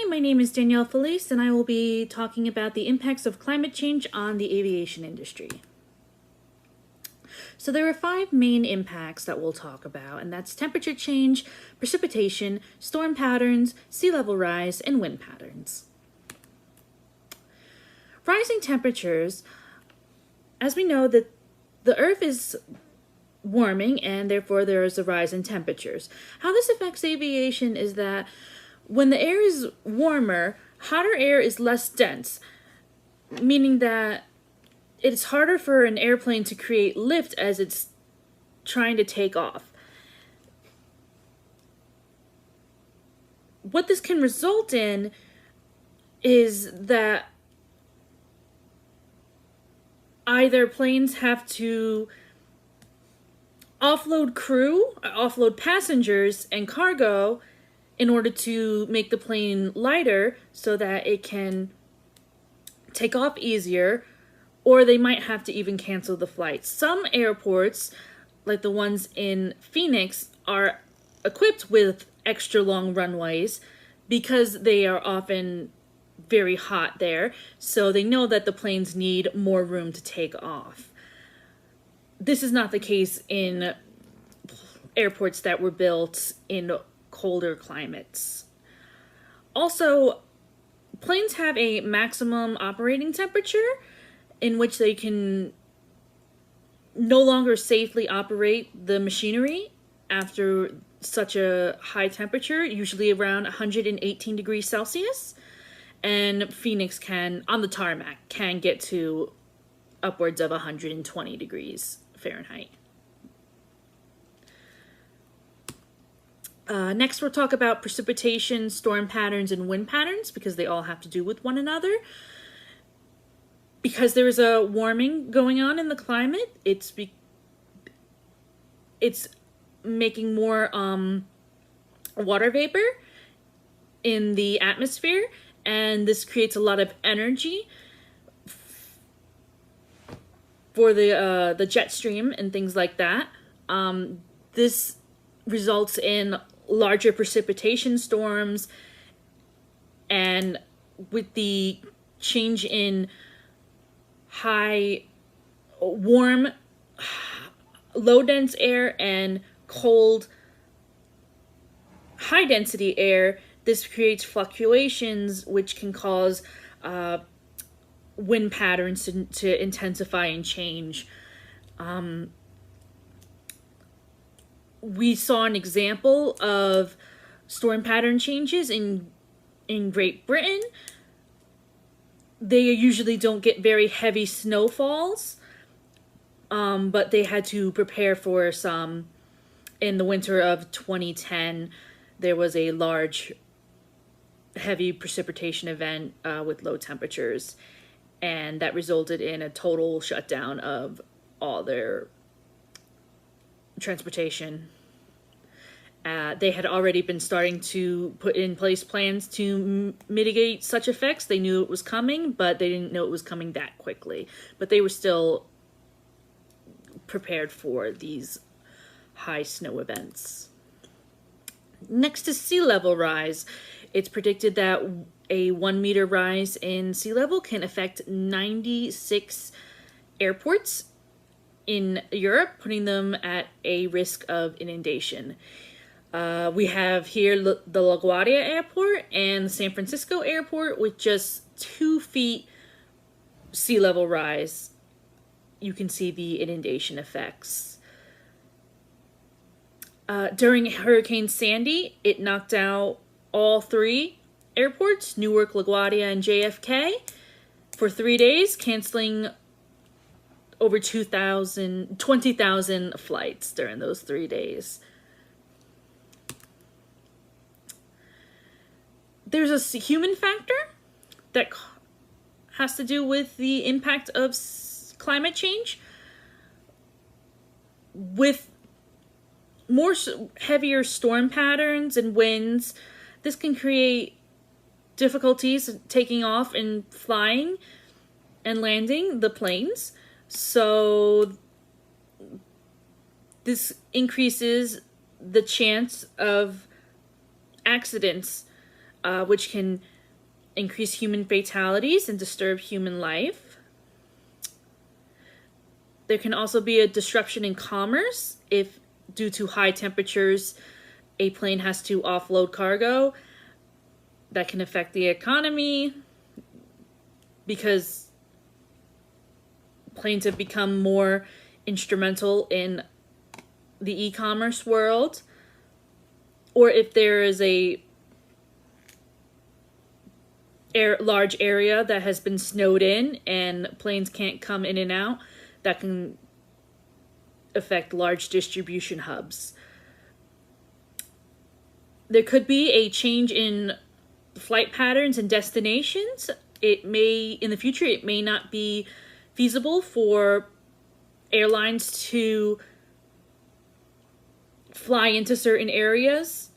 my name is Danielle Felice, and I will be talking about the impacts of climate change on the aviation industry. So there are 5 main impacts that we'll talk about, and that's temperature change, precipitation, storm patterns, sea level rise, and wind patterns. Rising temperatures, as we know that the Earth is warming and therefore there is a rise in temperatures. How this affects aviation is that when the air is warmer, hotter air is less dense, meaning that it's harder for an airplane to create lift as it's trying to take off. What this can result in is that either planes have to offload crew, offload passengers and cargo in order to make the plane lighter so that it can take off easier, or they might have to even cancel the flight. Some airports, like the ones in Phoenix, are equipped with extra long runways because they are often very hot there, so they know that the planes need more room to take off. This is not the case in airports that were built in colder climates. Also, planes have a maximum operating temperature in which they can no longer safely operate the machinery after such a high temperature, usually around 118 degrees Celsius. And Phoenix can, on the tarmac, can get to upwards of 120 degrees Fahrenheit. Next, we'll talk about precipitation, storm patterns, and wind patterns because they all have to do with one another. Because there is a warming going on in the climate, it's making more water vapor in the atmosphere, and this creates a lot of energy for the jet stream and things like that. This results in larger precipitation storms, and with the change in warm, low dense air and cold, high density air, this creates fluctuations which can cause wind patterns to intensify and change. We saw an example of storm pattern changes in Great Britain. They usually don't get very heavy snowfalls, but they had to prepare for some. In the winter of 2010, there was a large, heavy precipitation event with low temperatures, and that resulted in a total shutdown of all their transportation. They had already been starting to put in place plans to mitigate such effects. They knew it was coming, but they didn't know it was coming that quickly. But they were still prepared for these high snow events. Next is sea level rise. It's predicted that a 1 meter rise in sea level can affect 96 airports in Europe, putting them at a risk of inundation. We have here the LaGuardia Airport and the San Francisco Airport with just 2 feet sea level rise. You can see the inundation effects. During Hurricane Sandy, it knocked out all 3 airports, Newark, LaGuardia, and JFK, for 3 days, canceling over 20,000 flights during those 3 days. There's a human factor that has to do with the impact of climate change. With more heavier storm patterns and winds, this can create difficulties taking off and flying and landing the planes. So this increases the chance of accidents, which can increase human fatalities and disturb human life. There can also be a disruption in commerce if, due to high temperatures, a plane has to offload cargo. That can affect the economy because planes have become more instrumental in the e-commerce world. Or if there is a large area that has been snowed in and planes can't come in and out, that can affect large distribution hubs. There could be a change in flight patterns and destinations. In the future, it may not be feasible for airlines to fly into certain areas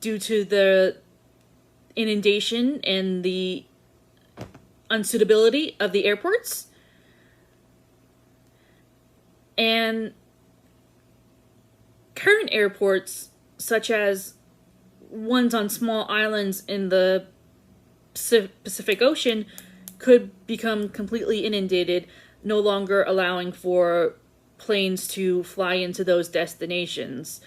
due to the inundation and the unsuitability of the airports. And current airports, such as ones on small islands in the Pacific Ocean, could become completely inundated, no longer allowing for planes to fly into those destinations,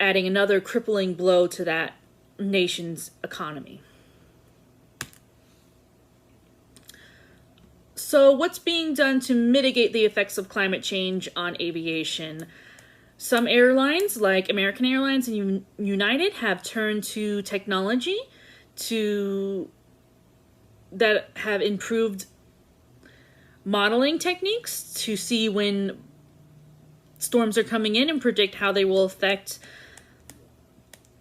adding another crippling blow to that nation's economy. So what's being done to mitigate the effects of climate change on aviation? Some airlines, like American Airlines and United, have turned to technology that have improved modeling techniques to see when storms are coming in and predict how they will affect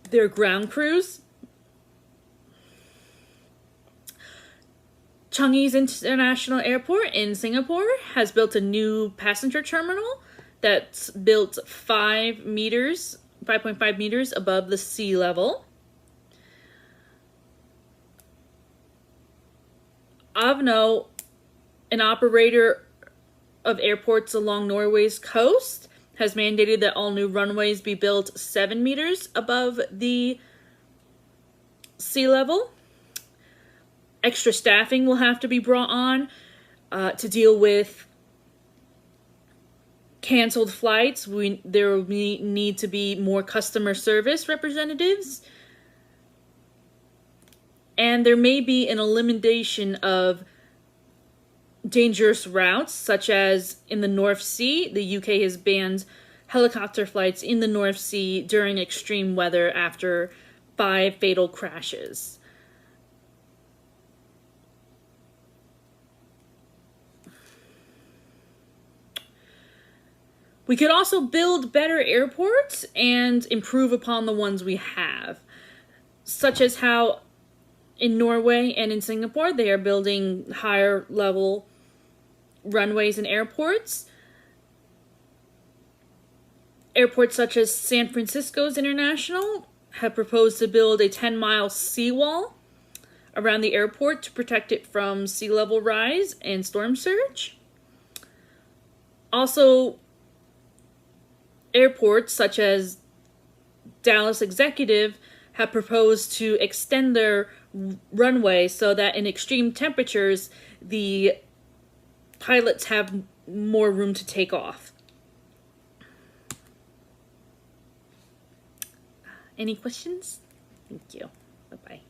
their ground crews. Changi's International Airport in Singapore has built a new passenger terminal that's built 5.5 meters above the sea level. Avno, an operator of airports along Norway's coast, has mandated that all new runways be built 7 meters above the sea level. Extra staffing will have to be brought on to deal with canceled flights. There will need to be more customer service representatives. And there may be an elimination of dangerous routes, such as in the North Sea. The UK has banned helicopter flights in the North Sea during extreme weather after 5 fatal crashes. We could also build better airports and improve upon the ones we have, such as how in Norway and in Singapore they are building higher level runways and airports. Airports such as San Francisco's International have proposed to build a 10-mile seawall around the airport to protect it from sea level rise and storm surge. Also, airports such as Dallas Executive have proposed to extend their runway so that in extreme temperatures, the pilots have more room to take off. Any questions? Thank you. Bye-bye.